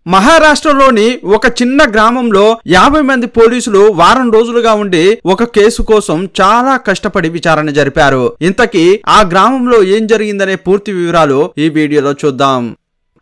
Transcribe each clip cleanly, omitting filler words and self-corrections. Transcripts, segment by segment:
మహారాష్ట్రలోని ఒక చిన్న గ్రామంలో 50 మంది పోలీసులు వారం రోజులుగా ఉండి ఒక కేసు కోసం చాలా కష్టపడి విచారణ జరిపారు. ఇంతకీ ఆ గ్రామంలో ఏం జరిగిందనే పూర్తి వివరాలు ఈ వీడియోలో చూద్దాం.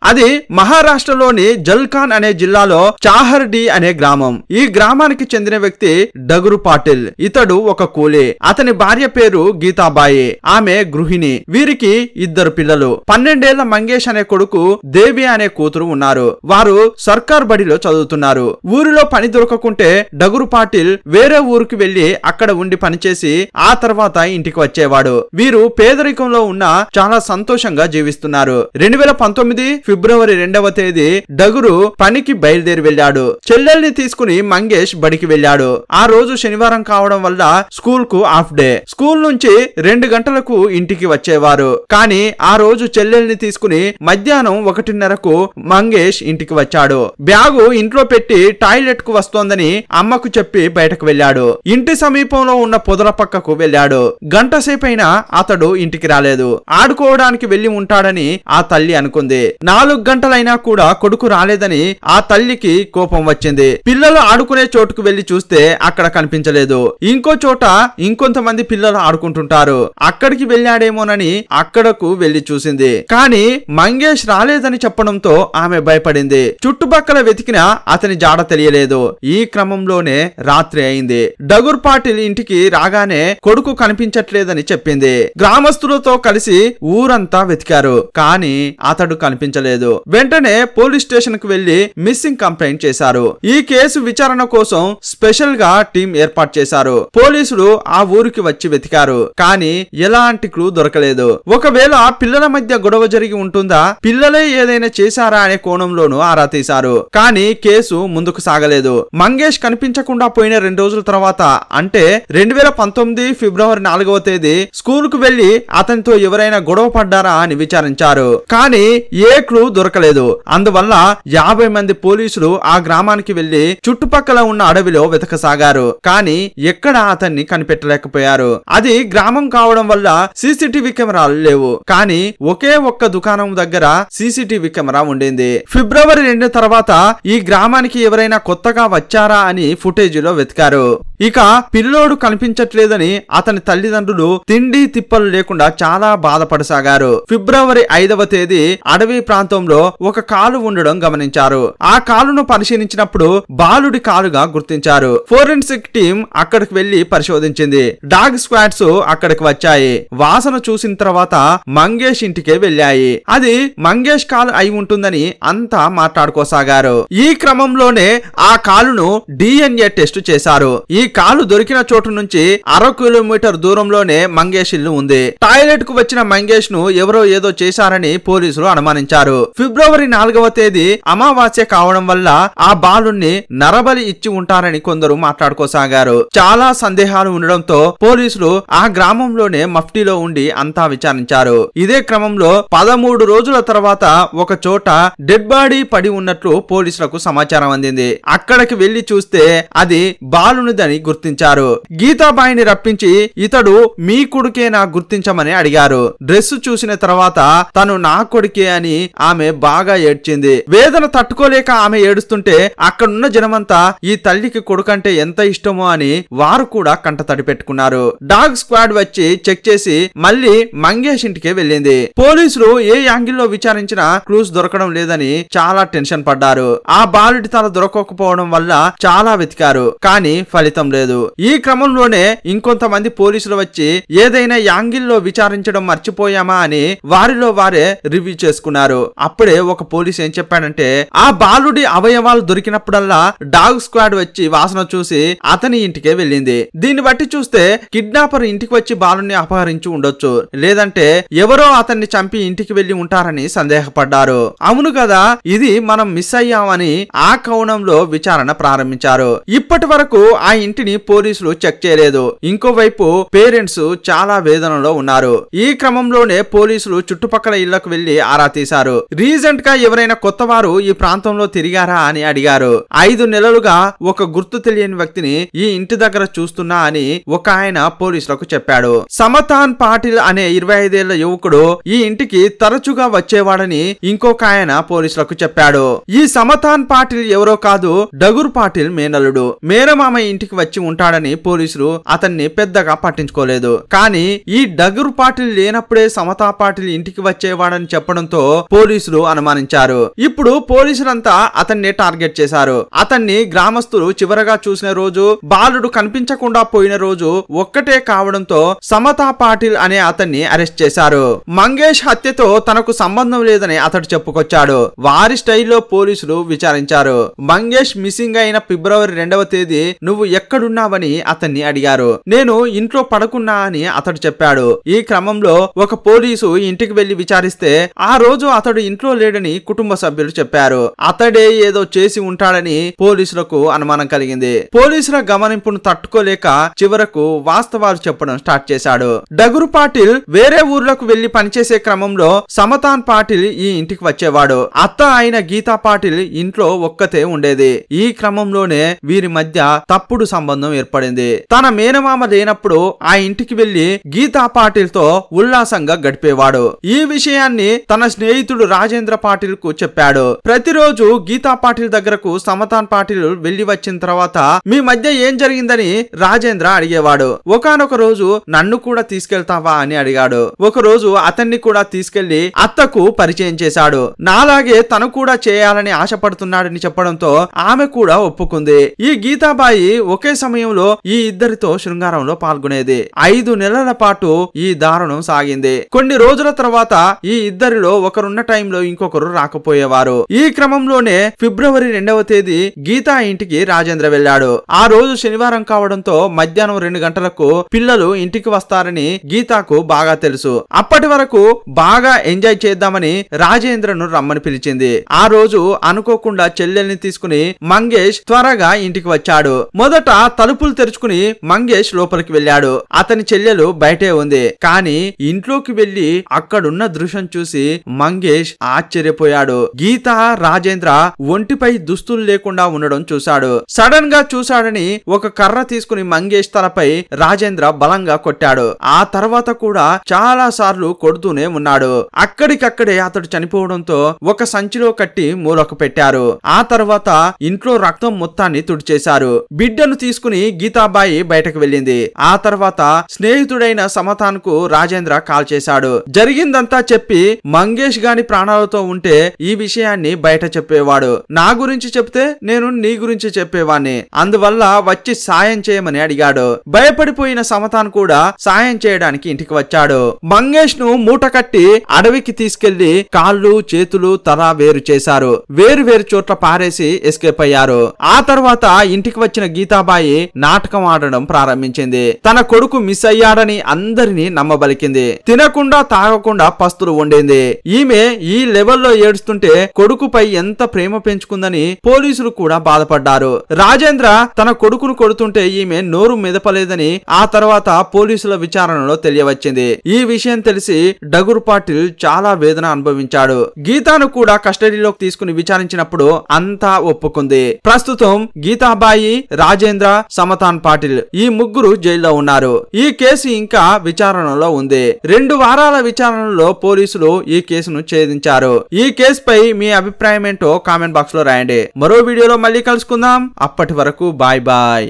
అది మహారాష్ట్రలోని జల్ఖాన్ అనే జిల్లాలో చాహర్డి అనే గ్రామం. ఈ గ్రామానికి చెందిన వ్యక్తి డగురు పాటిల్. ఇతడు ఒక కూలీ. అతని భార్య పేరు గీతాబాయి. ఆమె గృహిణి. వీరికి 2 పిల్లలు. 12 ఏళ్ల మంగేష్ అనే కొడుకు, దేవి అనే కూతురు ఉన్నారు. వారు సర్కార్ బడిలో చదువుతున్నారు. ఊరిలో పని దొరకకుంటే డగురు పాటిల్ వేరే ఊరికి వెళ్లి అక్కడ ఉండి పనిచేసి ఆ తర్వాత ఇంటికి వచ్చేవాడు. వీరు పేదరికంలో ఉన్న చాలా సంతోషంగా జీవిస్తున్నారు. 2019 ఫిబ్రవరి 2వ తేదీ డగురు పనికి బయలుదేరి వెళ్ళాడు. చెల్లెల్ని తీసుకుని మంగేష్ బడికి వెళ్ళాడు. ఆ రోజు శనివారం కావడం వల్ల స్కూల్ కు హాఫ్ డే. స్కూల్ నుంచి 2 గంటలకు ఇంటికి వచ్చేవారు. కానీ ఆ రోజు చెల్లెల్ని తీసుకుని మధ్యాహ్నం 1:30కు మంగేష్ ఇంటికి వచ్చాడు. బ్యాగు ఇంట్లో పెట్టి టాయిలెట్ కు వస్తోందని అమ్మకు చెప్పి బయటకు వెళ్ళాడు. ఇంటి సమీపంలో ఉన్న పొదల పక్కకు వెళ్ళాడు. గంట సేపైనా అతడు ఇంటికి రాలేదు. ఆడుకోవడానికి వెళ్లి ఉంటాడని ఆ తల్లి అనుకుంది. 4 గంటలైనా కూడా కొడుకు రాలేదని ఆ తల్లికి కోపం వచ్చింది. పిల్లలు ఆడుకునే చోటుకు వెళ్లి చూస్తే అక్కడ కనిపించలేదు. ఇంకో చోట ఇంకొంతమంది పిల్లలు ఆడుకుంటుంటారు. అక్కడికి వెళ్ళాడేమోనని అక్కడకు వెళ్లి చూసింది. కానీ మంగేష్ రాలేదని చెప్పడంతో ఆమె భయపడింది. చుట్టుపక్కల వెతికినా అతని జాడ తెలియలేదు. ఈ క్రమంలోనే రాత్రి అయింది. డగుర్ పాటిల్ ఇంటికి రాగానే కొడుకు కనిపించట్లేదని చెప్పింది. గ్రామస్తులతో కలిసి ఊరంతా వెతికారు. కానీ అతడు కనిపించలేదు. వెంటనే పోలీస్ స్టేషన్ కు వెళ్లి మిస్సింగ్ కంప్లైంట్ చేశారు. ఈ కేసు విచారణ కోసం స్పెషల్ గా టీం ఏర్పాటు చేశారు. పోలీసులు ఆ ఊరికి వచ్చి వెతికారు. కానీ ఎలాంటి క్లూ దొరకలేదు. ఒకవేళ పిల్లల మధ్య గొడవ జరిగి ఉంటుందా, పిల్లలే ఏదైనా చేశారా అనే కోణంలోనూ ఆరా తీశారు. కానీ కేసు ముందుకు సాగలేదు. మంగేష్ కనిపించకుండా పోయిన 2 రోజుల తర్వాత అంటే 2019 ఫిబ్రవరి 4వ తేదీ స్కూల్ కు వెళ్లి అతనితో ఎవరైనా గొడవ పడ్డారా అని విచారించారు. కానీ ఏ క్లూ దొరకలేదు. అందువల్ల 50 మంది పోలీసులు ఆ గ్రామానికి వెళ్లి చుట్టుపక్కల ఉన్న అడవిలో వెతకసాగారు. కానీ ఎక్కడ అతన్ని కనిపెట్టలేకపోయారు. అది గ్రామం కావడం వల్ల సీసీటీవీ కెమెరాలు లేవు. కానీ ఒకే ఒక్క దుకాణం దగ్గర సీసీటీవీ కెమెరా ఉండింది. ఫిబ్రవరి 2 తర్వాత ఈ గ్రామానికి ఎవరైనా కొత్తగా వచ్చారా అని ఫుటేజీలో వెతికారు. ఇక పిల్లోడు కనిపించట్లేదని అతని తల్లిదండ్రులు తిండి తిప్పలు లేకుండా చాలా బాధపడసాగారు. ఫిబ్రవరి 5వ తేదీ అడవి ప్రాంతంలో ఒక కాలు ఉండడం గమనించారు. ఆ కాలును పరిశీలించినప్పుడు బాలుడి కాలుగా గుర్తించారు. ఫోరెన్సిక్ టీం అక్కడికి వెళ్లి పరిశోధించింది. డాగ్ స్క్వాడ్స్ అక్కడికి వచ్చాయి. వాసన చూసిన తర్వాత మంగేష్ ఇంటికే వెళ్ళాయి. అది మంగేష్ కాలు అయి ఉంటుందని అంతా మాట్లాడుకోసాగారు. ఈ క్రమంలోనే ఆ కాలును DNA టెస్ట్ చేశారు. ఈ కాలు దొరికిన చోటు నుంచి 1/2 కిలోమీటర్ దూరంలోనే మంగేష్ ఇల్లు ఉంది. టాయిలెట్ కు వచ్చిన మంగేష్ ను ఎవరో ఏదో చేశారని పోలీసులు అనుమానించారు. ఫిబ్రవరి 4వ తేదీ అమావాస్య కావడం వల్ల ఆ బాలుణ్ణి నరబలి ఇచ్చి ఉంటారని కొందరు మాట్లాడుకోసాగారు. చాలా సందేహాలు ఉండడంతో పోలీసులు ఆ గ్రామంలోనే మఫ్టీలో ఉండి అంతా విచారించారు. ఇదే క్రమంలో 13 రోజుల తర్వాత ఒక చోట డెడ్ బాడీ పడి ఉన్నట్లు పోలీసులకు సమాచారం అందింది. అక్కడికి వెళ్లి చూస్తే అది బాలునిదని గుర్తించారు. గీతాబాయిని రప్పించి ఇతడు మీ కొడుకేనా గుర్తించమని అడిగారు. డ్రెస్ చూసిన తర్వాత తను నా కొడుకే అని ఆమె బాగా ఏడ్చింది. వేదన తట్టుకోలేక ఆమె ఏడుస్తుంటే అక్కడున్న జనమంతా ఈ తల్లికి కొడుకంటే ఎంత ఇష్టమో అని వారు కూడా కంట తడి పెట్టుకున్నారు. డాగ్ స్క్వాడ్ వచ్చి చెక్ చేసి మళ్ళీ మంగేష్ ఇంటికే వెళ్ళింది. పోలీసులు ఏ యాంగిల్లో విచారించినా క్లూస్ దొరకడం లేదని చాలా టెన్షన్ పడ్డారు. ఆ బాలుడి తల దొరకకపోవడం వల్ల చాలా వెతికారు. కానీ ఫలితం లేదు. ఈ క్రమంలోనే ఇంకొంతమంది పోలీసులు వచ్చి ఏదైనా యాంగిల్లో విచారించడం మర్చిపోయామా అని వారిలో వారే రివ్యూ చేసుకున్నారు. అప్పుడే ఒక పోలీస్ ఏం చెప్పాడంటే ఆ బాలుడి అవయవాలు దొరికినప్పుడల్లా డాగ్ స్క్వాడ్ వచ్చి వాసన చూసి అతని ఇంటికే వెళ్ళింది. దీన్ని బట్టి చూస్తే కిడ్నాపర్ ఇంటికి వచ్చి బాలుని అపహరించి ఉండొచ్చు. లేదంటే ఎవరో అతన్ని చంపి ఇంటికి వెళ్లి ఉంటారని సందేహపడ్డారు. అవును కదా, ఇది మనం మిస్ అయ్యామని ఆ కోణంలో విచారణ ప్రారంభించారు. ఇప్పటి వరకు ఆ ఇంటిని పోలీసులు చెక్ చేయలేదు. ఇంకోవైపు పేరెంట్స్ చాలా వేదనలో ఉన్నారు. ఈ క్రమంలోనే పోలీసులు చుట్టుపక్కల ఇళ్లకు వెళ్లి ఆరా తీశారు. రీసెంట్ గా ఎవరైనా కొత్త వారు ఈ ప్రాంతంలో తిరిగారా అని అడిగారు. 5 నెలలుగా ఒక గుర్తు తెలియని వ్యక్తిని ఈ ఇంటి దగ్గర చూస్తున్నా అని ఒక ఆయన పోలీసులకు చెప్పాడు. సమతాన్ పాటిల్ అనే 25 ఏళ్ల యువకుడు ఈ ఇంటికి తరచుగా వచ్చేవాడని ఇంకొక ఆయన పోలీసులకు చెప్పాడు. ఈ సమతాన్ పాటిల్ ఎవరో కాదు, డగుర్ పాటిల్ మేనల్లుడు. మేనమామ ఇంటికి వచ్చి ఉంటాడని పోలీసులు అతన్ని పెద్దగా పట్టించుకోలేదు. కానీ ఈ డగుర్ పాటిల్ లేనప్పుడే సమతా పాటిల్ ఇంటికి వచ్చేవాడని చెప్పడంతో పోలీసులు అనుమానించారు. ఇప్పుడు పోలీసులంతా అతన్ని టార్గెట్ చేశారు. అతన్ని గ్రామస్తులు చివరగా చూసిన రోజు, బాలుడు కనిపించకుండా పోయిన రోజు ఒక్కటే కావడంతో సమతా పాటిల్ అనే అతన్ని అరెస్ట్ చేశారు. మంగేష్ హత్యతో తనకు సంబంధం లేదని అతడు చెప్పుకొచ్చాడు. వారి స్టైల్లో పోలీసులు విచారించారు. మంగేష్ మిస్సింగ్ అయిన ఫిబ్రవరి 2వ తేదీ నువ్వు ఎక్కడున్నావని అతన్ని అడిగారు. నేను ఇంట్లో పడుకున్నా అని అతడు చెప్పాడు. ఈ క్రమంలో ఒక పోలీసు ఇంటికి వెళ్లి విచారిస్తే ఆ రోజు అతడు ఇంట్లో లేడని కుటుంబ సభ్యులు చెప్పారు. అతడే ఏదో చేసి ఉంటాడని పోలీసులకు అనుమానం కలిగింది. పోలీసుల గమనింపును తట్టుకోలేక చివరకు వాస్తవాలు చెప్పడం స్టార్ట్ చేశాడు. డగురు పాటిల్ వేరే ఊర్లకు వెళ్లి పనిచేసే క్రమంలో సమతాన్ పాటిల్ ఈ ఇంటికి వచ్చేవాడు. అత్త అయిన గీతా పాటిల్ ఇంట్లో ఒక్కతే ఉండేది. ఈ క్రమంలోనే వీరి మధ్య తప్పుడు సంబంధం ఏర్పడింది. తన మేనమామ లేనప్పుడు ఆ ఇంటికి వెళ్లి గీతా పాటిల్ తో ఉల్లాసంగా గడిపేవాడు. ఈ విషయాన్ని తన స్నేహితుడు రాజేంద్ర పాటిల్ కు చెప్పాడు. ప్రతిరోజు గీతా పాటిల్ దగ్గరకు సమతాన్ పాటిల్ వెళ్లి వచ్చిన తర్వాత మీ మధ్య ఏం జరిగిందని రాజేంద్ర అడిగేవాడు. ఒకానొక రోజు నన్ను కూడా తీసుకెళ్తావా అని అడిగాడు. ఒక రోజు అతన్ని కూడా తీసుకెళ్లి అత్తకు పరిచయం చేశాడు. నాలాగే తను కూడా చేయాలని ఆశపడుతున్నాడని చెప్పడంతో ఆమె కూడా ఒప్పుకుంది. ఈ గీతాబాయి ఒకే సమయంలో ఈ ఇద్దరితో శృంగారంలో పాల్గొనేది. 5 నెలల పాటు ఈ దారుణం సాగింది. కొన్ని రోజుల తర్వాత ఈ ఇద్దరిలో ఒకరున్న టైంలో ఇంకొకరు రాకపోయేవారు. ఈ క్రమంలోనే ఫిబ్రవరి 2వ తేదీ గీతా ఇంటికి రాజేంద్ర వెళ్ళాడు. ఆ రోజు శనివారం కావడంతో మధ్యాహ్నం 2 గంటలకు పిల్లలు ఇంటికి వస్తారని గీతాకు బాగా తెలుసు. అప్పటి వరకు బాగా ఎంజాయ్ చేద్దామని రాజేంద్రను రమ్మని పిలిచింది. ఆ రోజు అనుకోకుండా చెల్లెల్ని తీసుకుని మంగేష్ త్వరగా ఇంటికి వచ్చాడు. మొదట తలుపులు తెరుచుకుని మంగేష్ లోపలికి వెళ్ళాడు. అతని చెల్లెలు బయటే ఉంది. కానీ ఇంట్లోకి వెళ్లి అక్కడున్న దృశ్యం చూసి మంగేష్ ఆశ్చర్యపోయాడు. గీత రాజేంద్ర ఒంటిపై దుస్తులు లేకుండా ఉండడం చూశాడు. సడన్ గా చూశాడని ఒక కర్ర తీసుకుని మంగేష్ తలపై రాజేంద్ర బలంగా కొట్టాడు. ఆ తర్వాత కూడా చాలా సార్లు కొడుతూనే ఉన్నాడు. అక్కడికక్కడే అతడు చనిపోవడంతో ఒక సంచిలో కట్టి మూలకు పెట్టారు. ఆ తర్వాత ఇంట్లో రక్తం మొత్తాన్ని తుడిచేశారు. బిడ్డను తీసుకుని గీతాబాయి బయటకు వెళ్ళింది. ఆ తర్వాత స్నేహితుడైన సమతాన్ కు రాజేంద్ర కాల్ చేశాడు. జరిగిందంతా చెప్పి మంగేష్ గాని ప్రాణాలతో ఉంటే ఈ విషయాన్ని బయట చెప్పేవాడు. నా గురించి చెప్తే నేను నీ గురించి చెప్పేవాణ్ణి. అందువల్ల వచ్చి సాయం చేయమని అడిగాడు. భయపడిపోయిన సమతాన్ కూడా సాయం చేయడానికి ఇంటికి వచ్చాడు. మంగేష్ ను మూట కట్టి అడవికి తీసుకెళ్లి కాళ్ళు చేతులు తల వేరు చేశారు. వేరు వేరు చోట్ల పారేసి ఎస్కేప్ అయ్యారు. ఆ తర్వాత ఇంటికి వచ్చిన గీతాబాయి నాటకం ఆడడం ప్రారంభించింది. తన కొడుకు మిస్ అయ్యాడని అందరినీ నమ్మబలికింది. తినకుండా తాగకుండా పస్తులు వండింది. ఈమె ఈ లెవెల్లో ఏడుస్తుంటే కొడుకుపై ఎంత ప్రేమ పెంచుకుందని పోలీసులు కూడా బాధపడ్డారు. రాజేంద్ర తన కొడుకును కొడుతుంటే ఈమె నోరు మెదపలేదని ఆ తర్వాత పోలీసుల విచారణలో తెలియవచ్చింది. ఈ విషయం తెలిసి డగుర్ పాటిల్ చాలా వేదన అనుభవించాడు. గీతాను కూడా కస్టడీలోకి తీసుకుని విచారించినప్పుడు అంతా ఒప్పుకుంది. ప్రస్తుతం గీతాబాయి, రాజేంద్ర, సమతాన్ పాటిల్ ఈ ముగ్గురు జైల్లో ఉన్నారు. ఈ కేసు ఇంకా విచారణలో ఉంది. 2 వారాల విచారణలో పోలీసులు ఈ కేసును ఛేదించారు. ఈ కేసుపై మీ అభిప్రాయం ఏంటో కామెంట్ బాక్స్ లో రాయండి. మరో వీడియోలో మళ్ళీ కలుసుకుందాం. అప్పటి వరకు బాయ్ బాయ్.